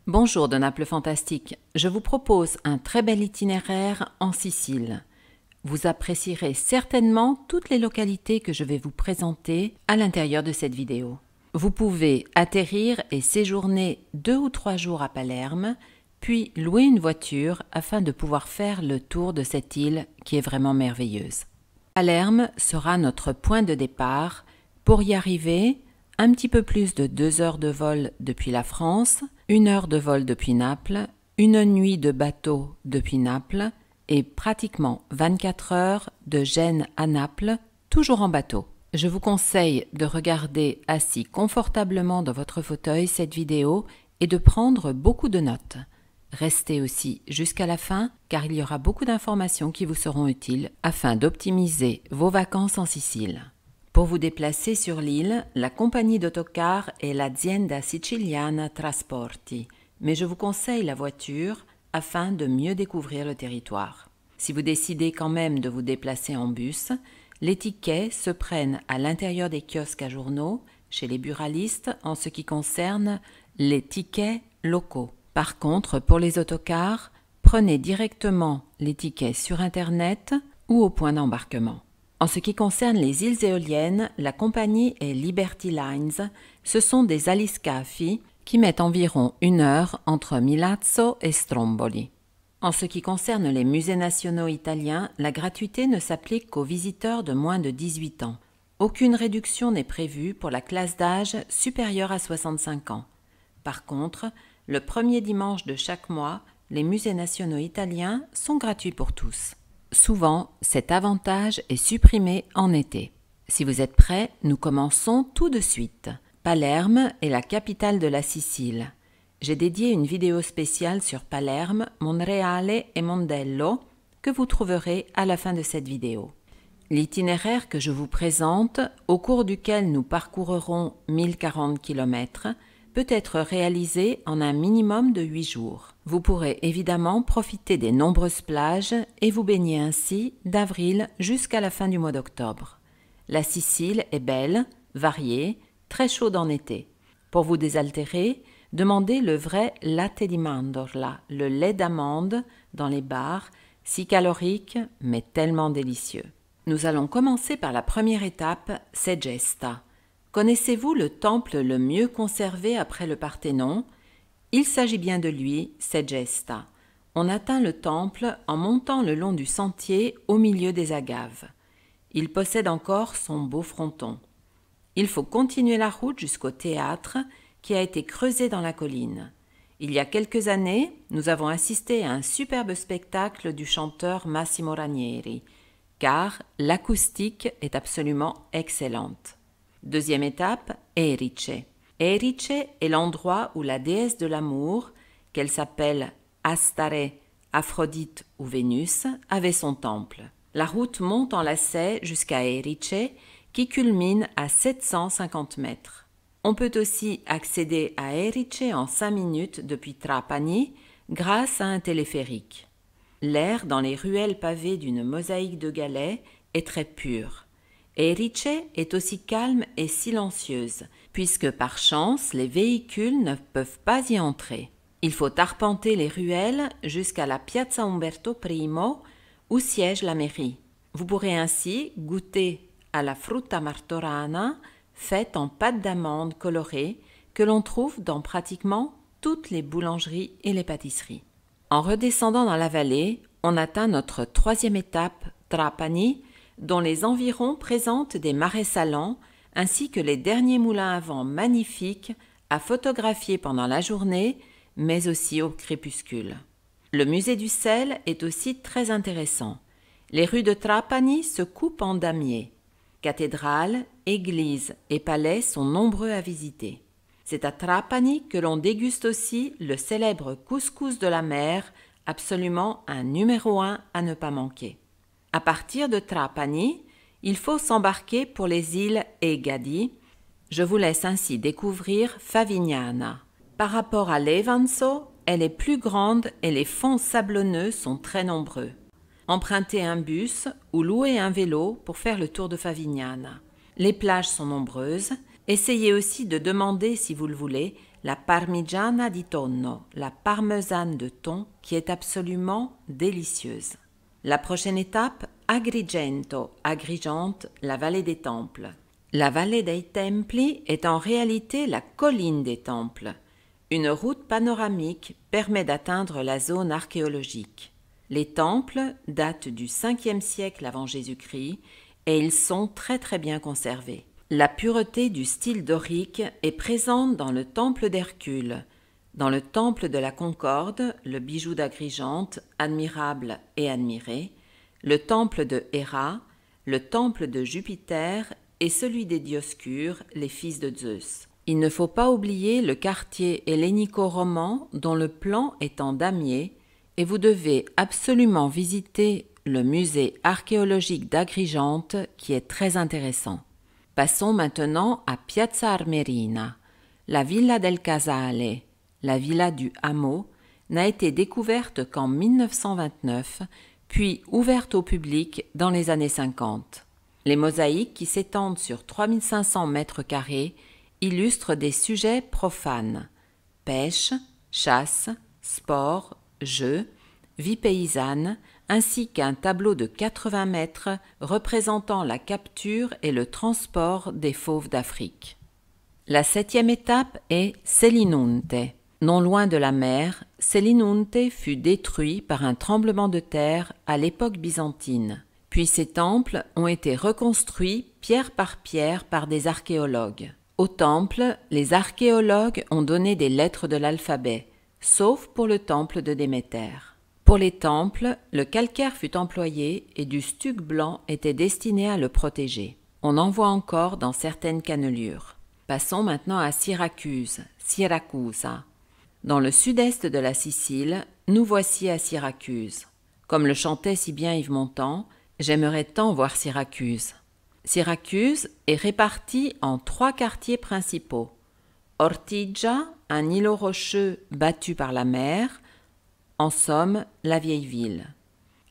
Bonjour de Naples Fantastique, je vous propose un très bel itinéraire en Sicile. Vous apprécierez certainement toutes les localités que je vais vous présenter à l'intérieur de cette vidéo. Vous pouvez atterrir et séjourner 2 ou 3 jours à Palerme, puis louer une voiture afin de pouvoir faire le tour de cette île qui est vraiment merveilleuse. Palerme sera notre point de départ. Pour y arriver, un petit peu plus de 2 heures de vol depuis la France, 1 heure de vol depuis Naples, 1 nuit de bateau depuis Naples et pratiquement 24 heures de Gênes à Naples, toujours en bateau. Je vous conseille de regarder assis confortablement dans votre fauteuil cette vidéo et de prendre beaucoup de notes. Restez aussi jusqu'à la fin car il y aura beaucoup d'informations qui vous seront utiles afin d'optimiser vos vacances en Sicile. Pour vous déplacer sur l'île, la compagnie d'autocar est l'Azienda Siciliana Trasporti, mais je vous conseille la voiture afin de mieux découvrir le territoire. Si vous décidez quand même de vous déplacer en bus, les tickets se prennent à l'intérieur des kiosques à journaux, chez les buralistes, en ce qui concerne les tickets locaux. Par contre, pour les autocars, prenez directement les tickets sur Internet ou au point d'embarquement. En ce qui concerne les îles éoliennes, la compagnie est Liberty Lines. Ce sont des aliscafi qui mettent environ 1 heure entre Milazzo et Stromboli. En ce qui concerne les musées nationaux italiens, la gratuité ne s'applique qu'aux visiteurs de moins de 18 ans. Aucune réduction n'est prévue pour la classe d'âge supérieure à 65 ans. Par contre, le premier dimanche de chaque mois, les musées nationaux italiens sont gratuits pour tous. Souvent, cet avantage est supprimé en été. Si vous êtes prêts, nous commençons tout de suite. Palerme est la capitale de la Sicile. J'ai dédié une vidéo spéciale sur Palerme, Monreale et Mondello que vous trouverez à la fin de cette vidéo. L'itinéraire que je vous présente, au cours duquel nous parcourrons 1040 km, peut être réalisé en un minimum de 8 jours. Vous pourrez évidemment profiter des nombreuses plages et vous baigner ainsi d'avril jusqu'à la fin du mois d'octobre. La Sicile est belle, variée, très chaude en été. Pour vous désaltérer, demandez le vrai latte di mandorla, le lait d'amande dans les bars, si calorique mais tellement délicieux. Nous allons commencer par la première étape, Segesta. Connaissez-vous le temple le mieux conservé après le Parthénon? Il s'agit bien de lui, Segesta. On atteint le temple en montant le long du sentier au milieu des agaves. Il possède encore son beau fronton. Il faut continuer la route jusqu'au théâtre qui a été creusé dans la colline. Il y a quelques années, nous avons assisté à un superbe spectacle du chanteur Massimo Ranieri, car l'acoustique est absolument excellente. Deuxième étape, Erice. Erice est l'endroit où la déesse de l'amour, qu'elle s'appelle Astare, Aphrodite ou Vénus, avait son temple. La route monte en lacet jusqu'à Erice, qui culmine à 750 mètres. On peut aussi accéder à Erice en 5 minutes depuis Trapani grâce à un téléphérique. L'air dans les ruelles pavées d'une mosaïque de galets est très pur. Erice est aussi calme et silencieuse, puisque par chance les véhicules ne peuvent pas y entrer. Il faut arpenter les ruelles jusqu'à la Piazza Umberto I, où siège la mairie. Vous pourrez ainsi goûter à la frutta martorana, faite en pâte d'amande colorée, que l'on trouve dans pratiquement toutes les boulangeries et les pâtisseries. En redescendant dans la vallée, on atteint notre troisième étape, Trapani, dont les environs présentent des marais salants ainsi que les derniers moulins à vent magnifiques à photographier pendant la journée, mais aussi au crépuscule. Le musée du sel est aussi très intéressant. Les rues de Trapani se coupent en damiers. Cathédrales, églises et palais sont nombreux à visiter. C'est à Trapani que l'on déguste aussi le célèbre couscous de la mer, absolument un numéro 1 à ne pas manquer. À partir de Trapani, il faut s'embarquer pour les îles Egadi. Je vous laisse ainsi découvrir Favignana. Par rapport à Levanzo, elle est plus grande et les fonds sablonneux sont très nombreux. Empruntez un bus ou louez un vélo pour faire le tour de Favignana. Les plages sont nombreuses. Essayez aussi de demander, si vous le voulez, la parmigiana di tonno, la parmesane de thon, qui est absolument délicieuse. La prochaine étape, Agrigento, Agrigente, la vallée des temples. La vallée dei Templi est en réalité la colline des temples. Une route panoramique permet d'atteindre la zone archéologique. Les temples datent du 5e siècle avant Jésus-Christ et ils sont très bien conservés. La pureté du style dorique est présente dans le temple d'Hercule, dans le temple de la Concorde, le bijou d'Agrigente, admirable et admiré, le temple de Héra, le temple de Jupiter et celui des Dioscures, les fils de Zeus. Il ne faut pas oublier le quartier hellénico-roman dont le plan est en damier et vous devez absolument visiter le musée archéologique d'Agrigente qui est très intéressant. Passons maintenant à Piazza Armerina. La Villa del Casale, la villa du hameau, n'a été découverte qu'en 1929, puis ouverte au public dans les années 50. Les mosaïques qui s'étendent sur 3500 mètres carrés illustrent des sujets profanes, pêche, chasse, sport, jeux, vie paysanne, ainsi qu'un tableau de 80 mètres représentant la capture et le transport des fauves d'Afrique. La 7e étape est Selinunte. Non loin de la mer, Selinunte fut détruit par un tremblement de terre à l'époque byzantine. Puis ces temples ont été reconstruits pierre par des archéologues. Au temple, les archéologues ont donné des lettres de l'alphabet, sauf pour le temple de Déméter. Pour les temples, le calcaire fut employé et du stuc blanc était destiné à le protéger. On en voit encore dans certaines cannelures. Passons maintenant à Syracuse, Siracusa. Dans le sud-est de la Sicile, nous voici à Syracuse. Comme le chantait si bien Yves Montand, j'aimerais tant voir Syracuse. Syracuse est répartie en 3 quartiers principaux. Ortigia, un îlot rocheux battu par la mer, en somme, la vieille ville.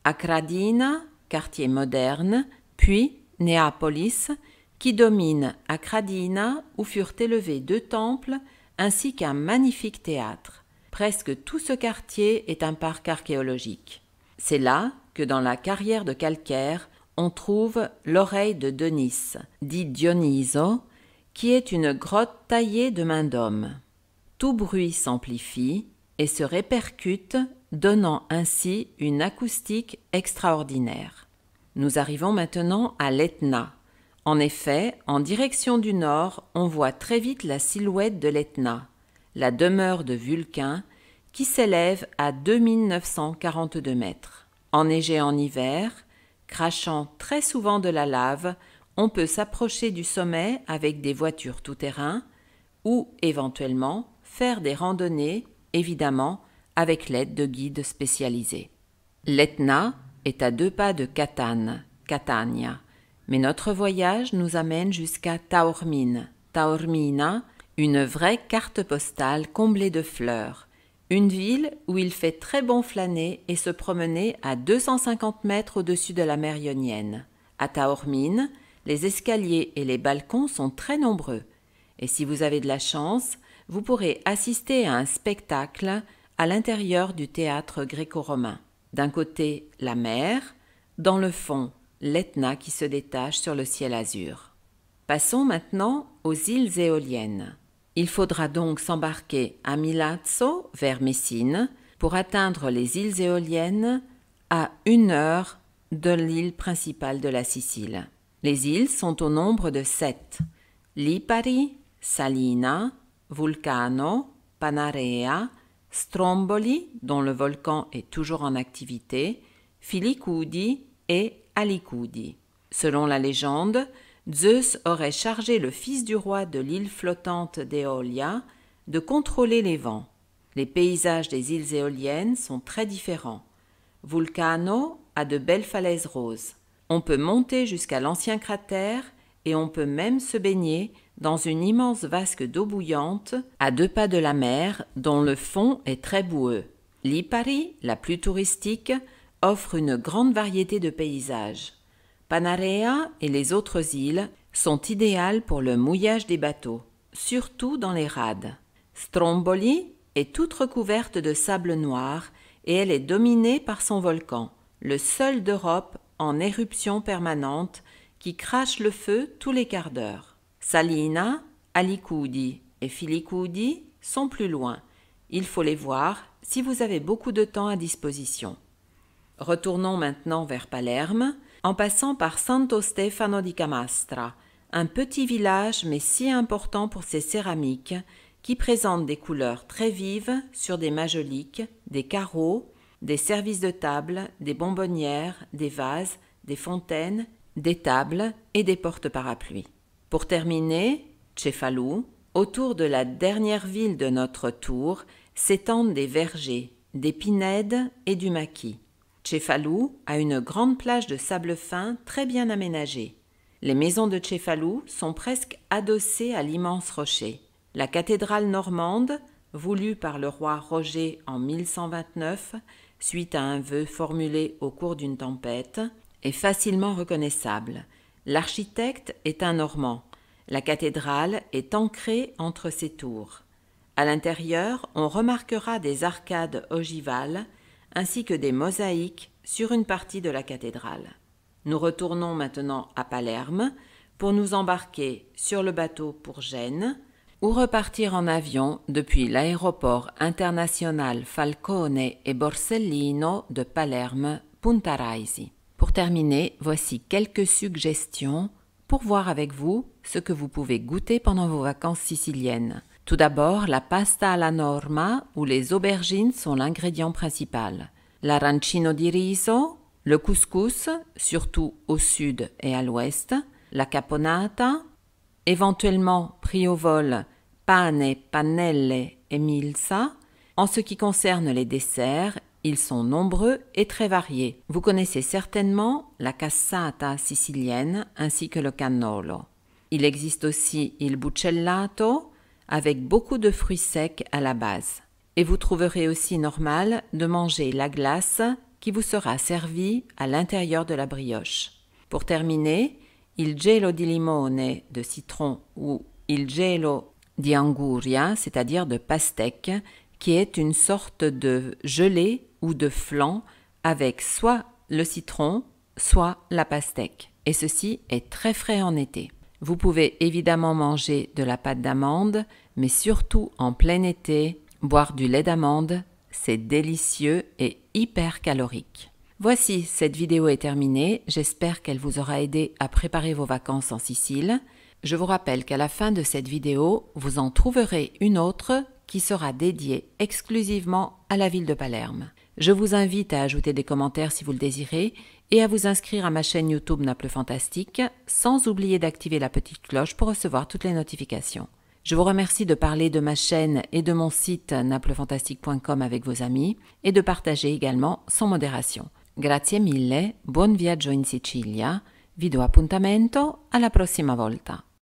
Acradina, quartier moderne, puis Néapolis, qui domine Acradina, où furent élevés 2 temples, ainsi qu'un magnifique théâtre. Presque tout ce quartier est un parc archéologique. C'est là que dans la carrière de calcaire, on trouve l'oreille de Denis, dit Dionyso, qui est une grotte taillée de main d'homme. Tout bruit s'amplifie et se répercute, donnant ainsi une acoustique extraordinaire. Nous arrivons maintenant à l'Etna. En effet, en direction du nord, on voit très vite la silhouette de l'Etna, la demeure de Vulcain, qui s'élève à 2942 mètres. Enneigé en hiver, crachant très souvent de la lave, on peut s'approcher du sommet avec des voitures tout-terrain ou, éventuellement, faire des randonnées, évidemment, avec l'aide de guides spécialisés. L'Etna est à 2 pas de Catane, Catania, mais notre voyage nous amène jusqu'à Taormine, Taormina, une vraie carte postale comblée de fleurs, une ville où il fait très bon flâner et se promener à 250 mètres au-dessus de la mer Ionienne. À Taormine, les escaliers et les balcons sont très nombreux, et si vous avez de la chance, vous pourrez assister à un spectacle à l'intérieur du théâtre gréco-romain. D'un côté, la mer, dans le fond, l'Etna qui se détache sur le ciel azur. Passons maintenant aux îles éoliennes. Il faudra donc s'embarquer à Milazzo, vers Messine, pour atteindre les îles éoliennes à 1 heure de l'île principale de la Sicile. Les îles sont au nombre de 7. Lipari, Salina, Vulcano, Panarea, Stromboli, dont le volcan est toujours en activité, Filicudi et Alicudi. Selon la légende, Zeus aurait chargé le fils du roi de l'île flottante d'Éolia de contrôler les vents. Les paysages des îles éoliennes sont très différents. Vulcano a de belles falaises roses. On peut monter jusqu'à l'ancien cratère et on peut même se baigner dans une immense vasque d'eau bouillante à 2 pas de la mer dont le fond est très boueux. Lipari, la plus touristique, offre une grande variété de paysages. Panarea et les autres îles sont idéales pour le mouillage des bateaux, surtout dans les rades. Stromboli est toute recouverte de sable noir et elle est dominée par son volcan, le seul d'Europe en éruption permanente qui crache le feu tous les quarts d'heure. Salina, Alicudi et Filicudi sont plus loin. Il faut les voir si vous avez beaucoup de temps à disposition. Retournons maintenant vers Palerme, en passant par Santo Stefano di Camastra, un petit village mais si important pour ses céramiques, qui présente des couleurs très vives sur des majoliques, des carreaux, des services de table, des bonbonnières, des vases, des fontaines, des tables et des porte-parapluies. Pour terminer, Cefalù, autour de la dernière ville de notre tour, s'étendent des vergers, des pinèdes et du maquis. Cefalù a une grande plage de sable fin très bien aménagée. Les maisons de Cefalù sont presque adossées à l'immense rocher. La cathédrale normande, voulue par le roi Roger en 1129, suite à un vœu formulé au cours d'une tempête, est facilement reconnaissable. L'architecte est un Normand. La cathédrale est ancrée entre ses tours. À l'intérieur, on remarquera des arcades ogivales ainsi que des mosaïques sur une partie de la cathédrale. Nous retournons maintenant à Palerme pour nous embarquer sur le bateau pour Gênes ou repartir en avion depuis l'aéroport international Falcone et Borsellino de Palerme, Punta Raisi. Pour terminer, voici quelques suggestions pour voir avec vous ce que vous pouvez goûter pendant vos vacances siciliennes. Tout d'abord, la pasta alla norma, où les aubergines sont l'ingrédient principal. L'arancino di riso, le couscous, surtout au sud et à l'ouest. La caponata, éventuellement pris au vol, pane, pannelle et milza. En ce qui concerne les desserts, ils sont nombreux et très variés. Vous connaissez certainement la cassata sicilienne ainsi que le cannolo. Il existe aussi il bucellato, avec beaucoup de fruits secs à la base. Et vous trouverez aussi normal de manger la glace qui vous sera servie à l'intérieur de la brioche. Pour terminer, il gelo di limone de citron ou il gelo di anguria, c'est-à-dire de pastèque, qui est une sorte de gelée ou de flan avec soit le citron, soit la pastèque. Et ceci est très frais en été. Vous pouvez évidemment manger de la pâte d'amande, mais surtout en plein été, boire du lait d'amande, c'est délicieux et hyper calorique. Voici, cette vidéo est terminée, j'espère qu'elle vous aura aidé à préparer vos vacances en Sicile. Je vous rappelle qu'à la fin de cette vidéo, vous en trouverez une autre qui sera dédiée exclusivement à la ville de Palerme. Je vous invite à ajouter des commentaires si vous le désirez et à vous inscrire à ma chaîne YouTube Naples Fantastique, sans oublier d'activer la petite cloche pour recevoir toutes les notifications. Je vous remercie de parler de ma chaîne et de mon site naplefantastique.com avec vos amis et de partager également sans modération. Grazie mille, buon viaggio in Sicilia, vi do appuntamento alla prossima volta.